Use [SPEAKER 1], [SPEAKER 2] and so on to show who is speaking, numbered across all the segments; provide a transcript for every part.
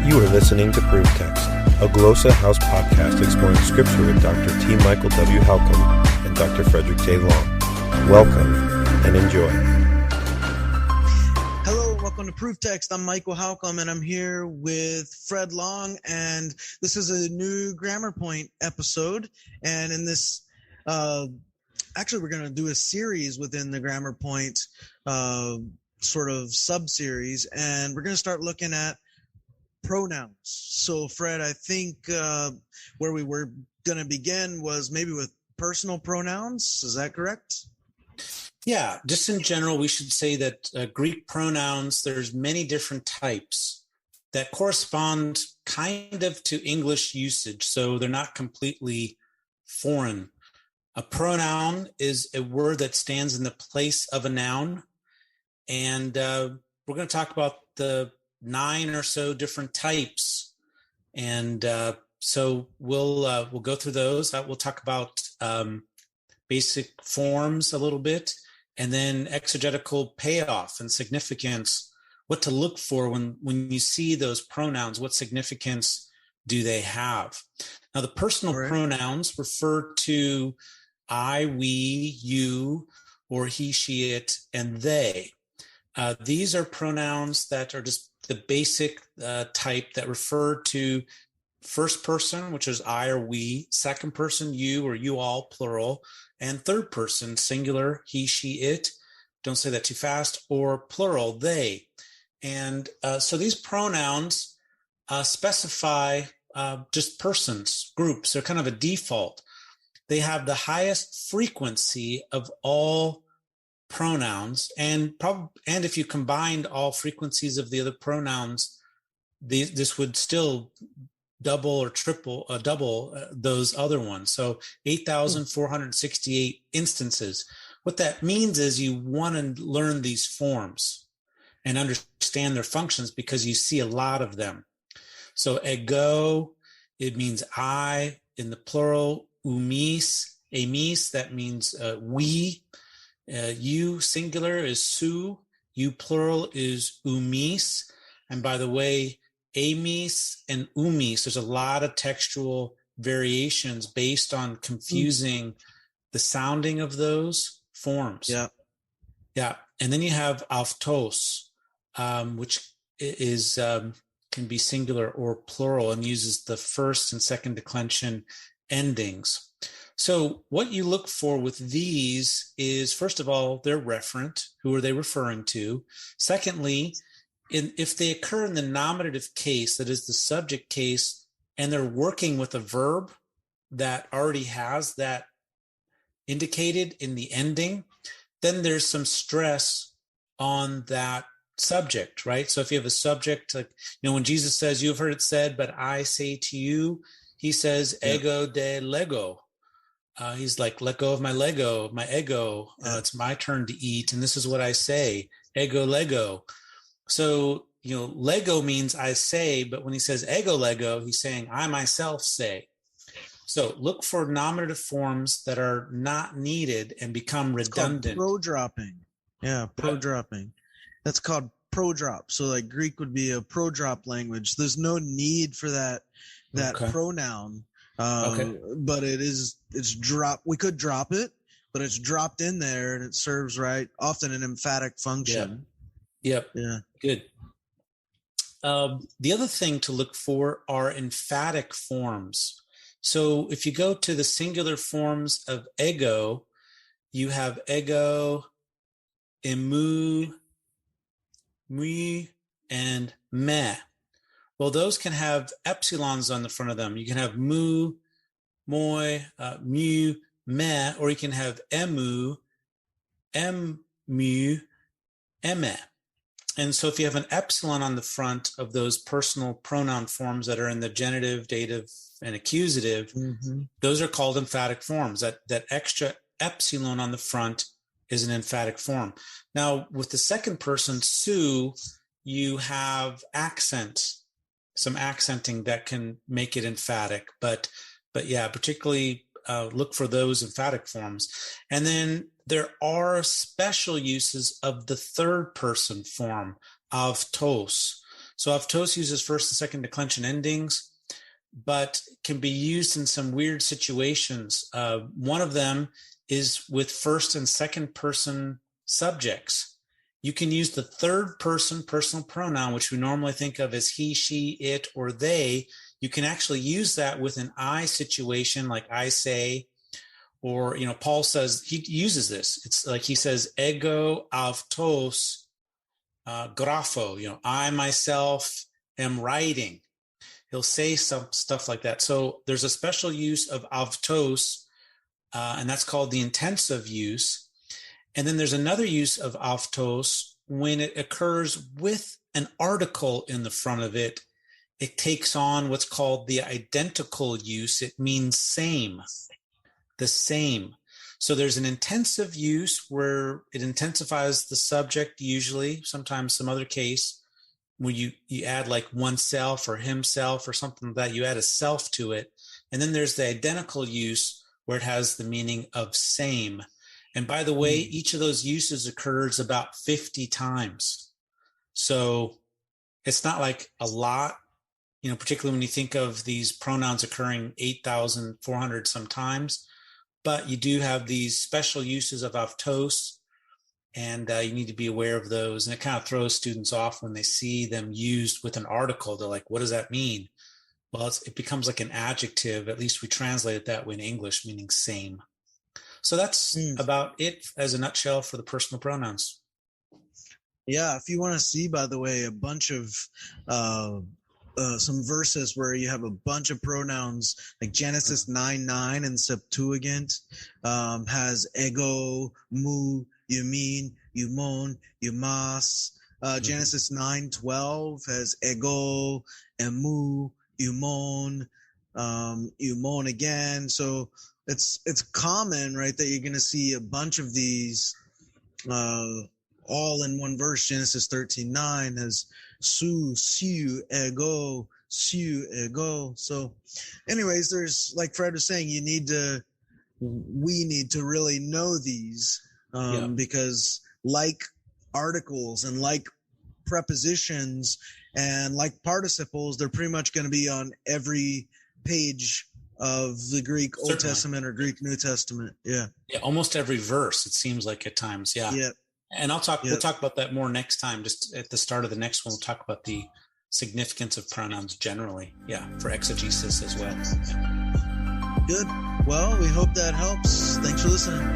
[SPEAKER 1] You are listening to ProveText, a Glossa House podcast exploring scripture with Dr. T. Michael W. Halcomb and Dr. Frederick J. Long. Welcome and enjoy.
[SPEAKER 2] Hello, welcome to ProveText. I'm Michael Halcomb, and I'm here with Fred Long, and this is a new GrammarPoint episode. And in this, actually, we're going to do a series within the GrammarPoint sort of sub-series, and we're going to start looking at pronouns. So, Fred, I think where we were going to begin was maybe with personal pronouns. Is that correct?
[SPEAKER 3] Yeah, just in general, we should say that Greek pronouns, there's many different types that correspond kind of to English usage, so they're not completely foreign. A pronoun is a word that stands in the place of a noun, and we're going to talk about the 9 or so different types, and so we'll go through those. We'll talk about basic forms a little bit, and then exegetical payoff and significance, what to look for when you see those pronouns, what significance do they have? Now, the personal pronouns refer to I, we, you, or he, she, it, and they. These are pronouns that are just the basic type that refer to first person, which is I or we, second person, you or you all, plural, and third person, singular, he, she, it, don't say that too fast, or plural, they. And so these pronouns specify just persons, groups. They're kind of a default. They have the highest frequency of all pronouns, and if you combined all frequencies of the other pronouns, this would still double or double those other ones. So 8,468 instances. What that means is you want to learn these forms and understand their functions because you see a lot of them. So ego, it means I. In the plural, umis, emis, that means we. You singular is su, you plural is umis. And by the way, emis and umis, there's a lot of textual variations based on confusing the sounding of those forms. Yeah. And then you have autos, which is can be singular or plural and uses the first and second declension endings. So what you look for with these is, first of all, they're referent. Who are they referring to? Secondly, if they occur in the nominative case, that is the subject case, and they're working with a verb that already has that indicated in the ending, then there's some stress on that subject, right? So if you have a subject, like, when Jesus says, "You've heard it said, but I say to you," he says, "Ego de lego." He's like, let go of my Lego, my ego. It's my turn to eat. And this is what I say, ego Lego. So, Lego means I say, but when he says ego Lego, he's saying I myself say. So look for nominative forms that are not needed and become redundant.
[SPEAKER 2] Pro-dropping. Yeah, pro-dropping. That's called pro-drop. So like Greek would be a pro-drop language. There's no need for that pronoun. But it's dropped. We could drop it, but it's dropped in there and it serves often an emphatic function.
[SPEAKER 3] Yep. Yeah. Good. The other thing to look for are emphatic forms. So if you go to the singular forms of ego, you have ego, emu, me, and me. Well, those can have epsilons on the front of them. You can have mu, moi, mu, me, or you can have emu, mu, eme. And so if you have an epsilon on the front of those personal pronoun forms that are in the genitive, dative, and accusative, those are called emphatic forms. That extra epsilon on the front is an emphatic form. Now, with the second person, su, you have accents. Some accenting that can make it emphatic, but yeah, particularly look for those emphatic forms. And then there are special uses of the third person form, of tos. So avtos uses first and second declension endings, but can be used in some weird situations. One of them is with first and second person subjects. You can use the third person personal pronoun, which we normally think of as he, she, it, or they. You can actually use that with an I situation, like I say, or, Paul says, he uses this. It's like he says, ego avtos grapho, I myself am writing. He'll say some stuff like that. So there's a special use of avtos, and that's called the intensive use. And then there's another use of avtos when it occurs with an article in the front of it. It takes on what's called the identical use. It means same, the same. So there's an intensive use where it intensifies the subject usually, sometimes some other case, when you add like oneself or himself or something like that, you add a self to it. And then there's the identical use where it has the meaning of same. And by the way, each of those uses occurs about 50 times. So it's not like a lot, particularly when you think of these pronouns occurring 8,400 sometimes, but you do have these special uses of avtos, and you need to be aware of those. And it kind of throws students off when they see them used with an article. They're like, what does that mean? Well, it becomes like an adjective. At least we translate it that way in English, meaning same. So that's about it as a nutshell for the personal pronouns.
[SPEAKER 2] Yeah, if you want to see, by the way, a bunch of some verses where you have a bunch of pronouns, like Genesis 9:9 and Septuagint has ego, mu, yumin, yumon, yumas. Genesis 9:12 has ego, emu, yumon, yumon again. So it's common, right, that you're going to see a bunch of these all in one verse. Genesis 13:9 has su, siu, ego, siu, ego. So anyways, there's, like Fred was saying, we need to really know these because like articles and like prepositions and like participles, they're pretty much going to be on every page of the Greek Old Testament or Greek New Testament. Yeah,
[SPEAKER 3] almost every verse, it seems like at times. Yeah. And we'll talk about that more next time. Just at the start of the next one, we'll talk about the significance of pronouns generally. Yeah, for exegesis as well.
[SPEAKER 2] Good. Well, we hope that helps. Thanks for listening.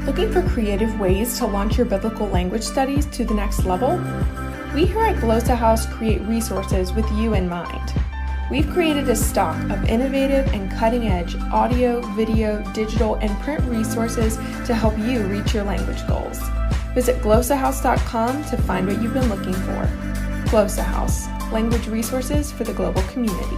[SPEAKER 4] Looking for creative ways to launch your biblical language studies to the next level? We here at Glossa House create resources with you in mind. We've created a stock of innovative and cutting-edge audio, video, digital, and print resources to help you reach your language goals. Visit glossahouse.com to find what you've been looking for. Glossa House, language resources for the global community.